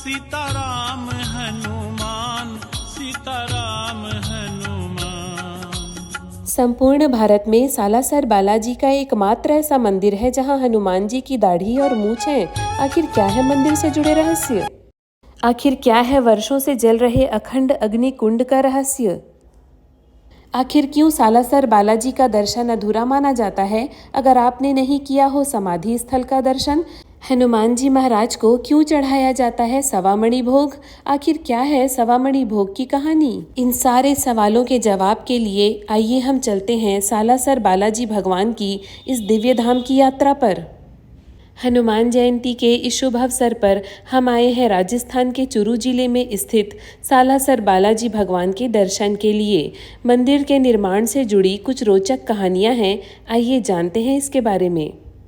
सीताराम हनुमान, सीताराम हनुमान। संपूर्ण भारत में सालासर बालाजी का एकमात्र ऐसा मंदिर है जहां हनुमान जी की दाढ़ी और मूंछ है। आखिर क्या है मंदिर से जुड़े रहस्य? आखिर क्या है वर्षों से जल रहे अखंड अग्नि कुंड का रहस्य? आखिर क्यों सालासर बालाजी का दर्शन अधूरा माना जाता है अगर आपने नहीं किया हो समाधि स्थल का दर्शन? हनुमान जी महाराज को क्यों चढ़ाया जाता है सवामणि भोग? आखिर क्या है सवामणि भोग की कहानी? इन सारे सवालों के जवाब के लिए आइए हम चलते हैं सालासर बालाजी भगवान की इस दिव्य धाम की यात्रा पर। हनुमान जयंती के इस शुभ अवसर पर हम आए हैं राजस्थान के चुरू जिले में स्थित सालासर बालाजी भगवान के दर्शन के लिए। मंदिर के निर्माण से जुड़ी कुछ रोचक कहानियां हैं, आइए जानते हैं इसके बारे में।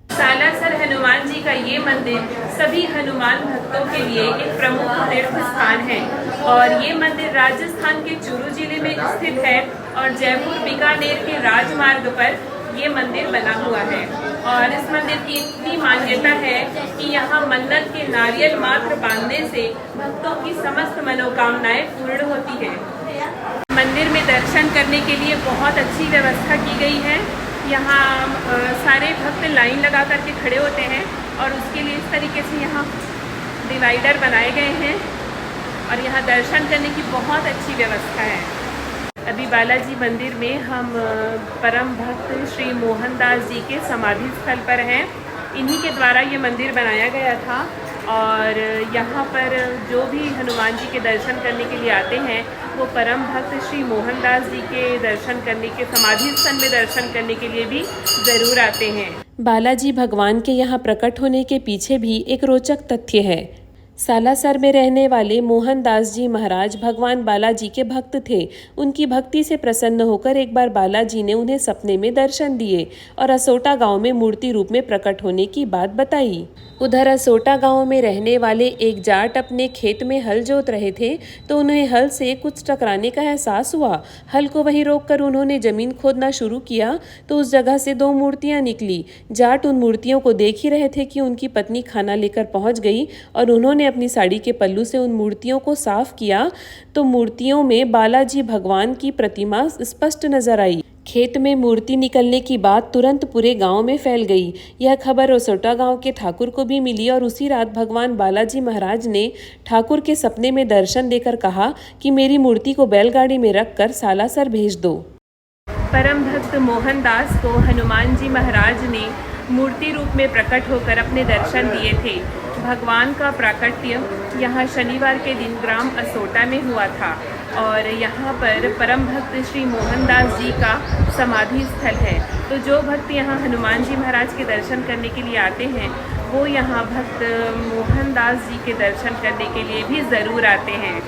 सालासर हनुमान जी का ये मंदिर सभी हनुमान भक्तों के लिए एक प्रमुख तीर्थ स्थान है और ये मंदिर राजस्थान के चुरू जिले में स्थित है और जयपुर बीकानेर के राजमार्ग पर ये मंदिर बना हुआ है। और इस मंदिर की इतनी मान्यता है कि यहाँ मन्नत के नारियल मात्र बांधने से भक्तों की समस्त मनोकामनाएं पूर्ण होती है। मंदिर में दर्शन करने के लिए बहुत अच्छी व्यवस्था की गई है। यहाँ सारे भक्त लाइन लगा करके खड़े होते हैं और उसके लिए इस तरीके से यहाँ डिवाइडर बनाए गए हैं और यहाँ दर्शन करने की बहुत अच्छी व्यवस्था है। अभी बालाजी मंदिर में हम परम भक्त श्री मोहनदास जी के समाधि स्थल पर हैं। इन्हीं के द्वारा ये मंदिर बनाया गया था और यहाँ पर जो भी हनुमान जी के दर्शन करने के लिए आते हैं वो परम भक्त श्री मोहनदास जी के दर्शन करने के समाधि स्थल में दर्शन करने के लिए भी ज़रूर आते हैं। बालाजी भगवान के यहाँ प्रकट होने के पीछे भी एक रोचक तथ्य है। सालासर में रहने वाले मोहनदास जी महाराज भगवान बालाजी के भक्त थे। उनकी भक्ति से प्रसन्न होकर एक बार बालाजी ने उन्हें सपने में दर्शन दिए और असोटा गांव में मूर्ति रूप में प्रकट होने की बात बताई। उधर असोटा गांव में रहने वाले एक जाट अपने खेत में हल जोत रहे थे तो उन्हें हल से कुछ टकराने का एहसास हुआ। हल को वहीं रोककर उन्होंने जमीन खोदना शुरू किया तो उस जगह से दो मूर्तियां निकली। जाट उन मूर्तियों को देख ही रहे थे कि उनकी पत्नी खाना लेकर पहुंच गई और उन्होंने अपनी साड़ी के पल्लू से उन मूर्तियों को साफ किया तो मूर्तियों में बालाजी भगवान की प्रतिमा स्पष्ट नजर आई। खेत में मूर्ति निकलने की बात तुरंत पूरे गांव में फैल गई। यह खबर असोटा गांव के ठाकुर को भी मिली और उसी रात भगवान बालाजी महाराज ने ठाकुर के सपने में दर्शन देकर कहा कि मेरी मूर्ति को बैलगाड़ी में रखकर सालासर भेज दो। परम भक्त मोहनदास को हनुमान जी महाराज ने मूर्ति रूप में प्रकट होकर अपने दर्शन दिए थे। भगवान का प्राकट्य यहाँ शनिवार के दिन ग्राम असोटा में हुआ था और यहाँ पर परम भक्त श्री मोहनदास जी का समाधि स्थल है। तो जो भक्त यहाँ हनुमान जी महाराज के दर्शन करने के लिए आते हैं वो यहाँ भक्त मोहनदास जी के दर्शन करने के लिए भी ज़रूर आते हैं।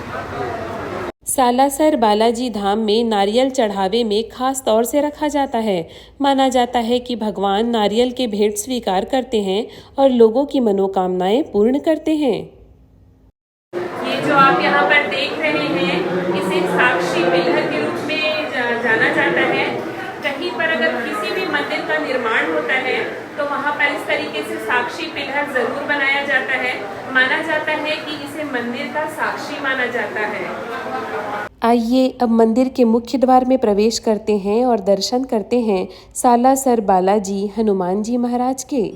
सालासर बालाजी धाम में नारियल चढ़ावे में खास तौर से रखा जाता है। माना जाता है कि भगवान नारियल के भेंट स्वीकार करते हैं और लोगों की मनोकामनाएं पूर्ण करते हैं। ये जो आप यहाँ पर देख रहे हैं इसे साक्षी पिलर के रूप में जाना जाता है। कहीं पर अगर किसी भी मंदिर का निर्माण होता है तो वहाँ पर इस तरीके से साक्षी पिलर जरूर बनाया जाता है। माना जाता है कि इसे मंदिर का साक्षी माना जाता है। आइए अब मंदिर के मुख्य द्वार में प्रवेश करते हैं और दर्शन करते हैं सालासर बालाजी हनुमान जी महाराज के।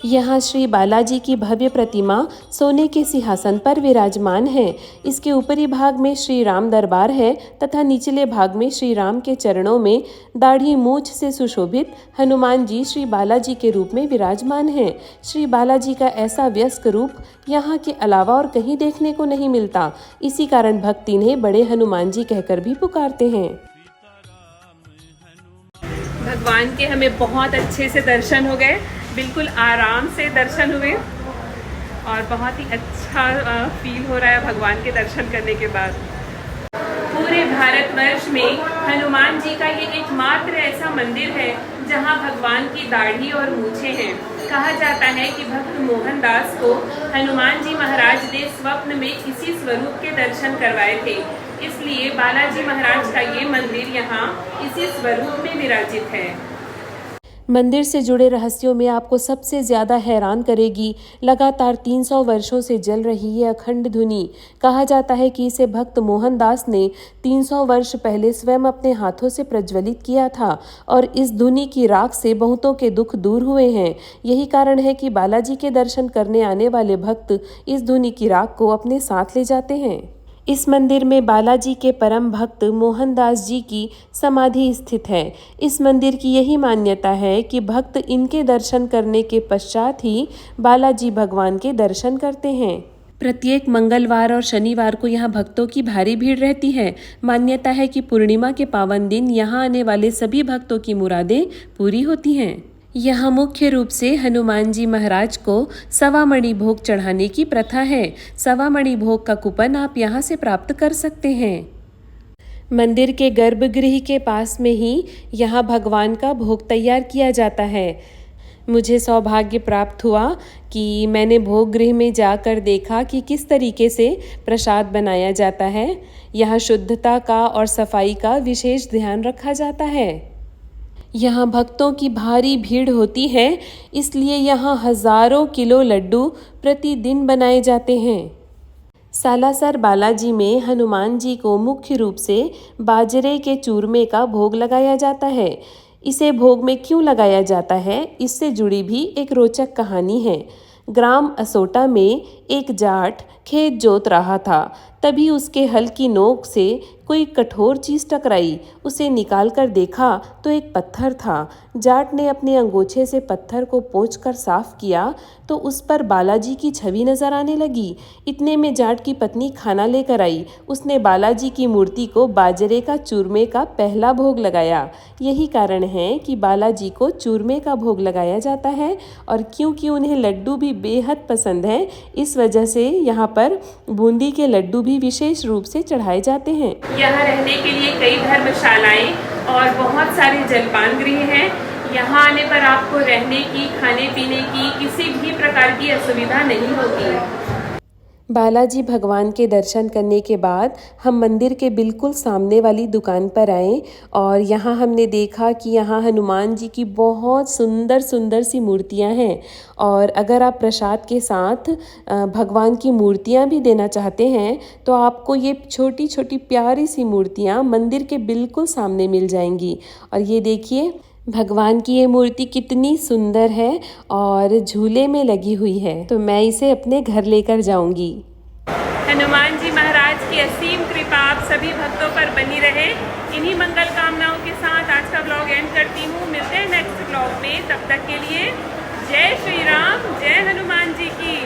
यहाँ श्री बालाजी की भव्य प्रतिमा सोने के सिंहासन पर विराजमान है। इसके ऊपरी भाग में श्री राम दरबार है तथा निचले भाग में श्री राम के चरणों में दाढ़ी मूंछ से सुशोभित हनुमान जी श्री बालाजी के रूप में विराजमान हैं। श्री बालाजी का ऐसा व्यस्क रूप यहाँ के अलावा और कहीं देखने को नहीं मिलता। इसी कारण भक्त इन्हें बड़े हनुमान जी कहकर भी पुकारते हैं। भगवान के हमें बहुत अच्छे से दर्शन हो गए, बिल्कुल आराम से दर्शन हुए और बहुत ही अच्छा फील हो रहा है भगवान के दर्शन करने के बाद। पूरे भारतवर्ष में हनुमान जी का ये एकमात्र ऐसा मंदिर है जहां भगवान की दाढ़ी और मूछें हैं। कहा जाता है कि भक्त मोहनदास को हनुमान जी महाराज ने स्वप्न में इसी स्वरूप के दर्शन करवाए थे, इसलिए बालाजी महाराज का ये मंदिर यहाँ इसी स्वरूप में विराजित है। मंदिर से जुड़े रहस्यों में आपको सबसे ज़्यादा हैरान करेगी लगातार 300 वर्षों से जल रही ये अखंड धुनी। कहा जाता है कि इसे भक्त मोहनदास ने 300 वर्ष पहले स्वयं अपने हाथों से प्रज्वलित किया था और इस धुनी की राख से बहुतों के दुख दूर हुए हैं। यही कारण है कि बालाजी के दर्शन करने आने वाले भक्त इस धुनी की राख को अपने साथ ले जाते हैं। इस मंदिर में बालाजी के परम भक्त मोहनदास जी की समाधि स्थित है। इस मंदिर की यही मान्यता है कि भक्त इनके दर्शन करने के पश्चात ही बालाजी भगवान के दर्शन करते हैं। प्रत्येक मंगलवार और शनिवार को यहाँ भक्तों की भारी भीड़ रहती है। मान्यता है कि पूर्णिमा के पावन दिन यहाँ आने वाले सभी भक्तों की मुरादें पूरी होती हैं। यहाँ मुख्य रूप से हनुमान जी महाराज को सवा मणि भोग चढ़ाने की प्रथा है। सवा मणि भोग का कूपन आप यहाँ से प्राप्त कर सकते हैं। मंदिर के गर्भगृह के पास में ही यहाँ भगवान का भोग तैयार किया जाता है। मुझे सौभाग्य प्राप्त हुआ कि मैंने भोग गृह में जाकर देखा कि किस तरीके से प्रसाद बनाया जाता है। यहाँ शुद्धता का और सफाई का विशेष ध्यान रखा जाता है। यहाँ भक्तों की भारी भीड़ होती है, इसलिए यहाँ हजारों किलो लड्डू प्रतिदिन बनाए जाते हैं। सालासर बालाजी में हनुमान जी को मुख्य रूप से बाजरे के चूरमे का भोग लगाया जाता है। इसे भोग में क्यों लगाया जाता है, इससे जुड़ी भी एक रोचक कहानी है। ग्राम असोटा में एक जाट खेत जोत रहा था। तभी उसके हल की नोक से कोई कठोर चीज टकराई। उसे निकाल कर देखा तो एक पत्थर था। जाट ने अपने अंगोछे से पत्थर को पोंछकर साफ किया तो उस पर बालाजी की छवि नजर आने लगी। इतने में जाट की पत्नी खाना लेकर आई। उसने बालाजी की मूर्ति को बाजरे का चूरमे का पहला भोग लगाया। यही कारण है कि बालाजी को चूरमे का भोग लगाया जाता है। और क्योंकि उन्हें लड्डू भी बेहद पसंद है, इस वजह से यहाँ पर बूंदी के लड्डू भी विशेष रूप से चढ़ाए जाते हैं। यहाँ रहने के लिए कई धर्मशालाएं और बहुत सारे जलपान गृह हैं। यहाँ आने पर आपको रहने की, खाने पीने की किसी भी प्रकार की असुविधा नहीं होती। बालाजी भगवान के दर्शन करने के बाद हम मंदिर के बिल्कुल सामने वाली दुकान पर आए और यहाँ हमने देखा कि यहाँ हनुमान जी की बहुत सुंदर सुंदर सी मूर्तियाँ हैं। और अगर आप प्रसाद के साथ भगवान की मूर्तियाँ भी देना चाहते हैं तो आपको ये छोटी छोटी प्यारी सी मूर्तियाँ मंदिर के बिल्कुल सामने मिल जाएंगी। और ये देखिए, भगवान की ये मूर्ति कितनी सुंदर है और झूले में लगी हुई है, तो मैं इसे अपने घर लेकर जाऊंगी। हनुमान जी महाराज की असीम कृपा आप सभी भक्तों पर बनी रहे। इन्हीं मंगल कामनाओं के साथ आज का ब्लॉग एंड करती हूँ। मिलते हैं नेक्स्ट ब्लॉग में, तब तक के लिए जय श्री राम, जय हनुमान जी की।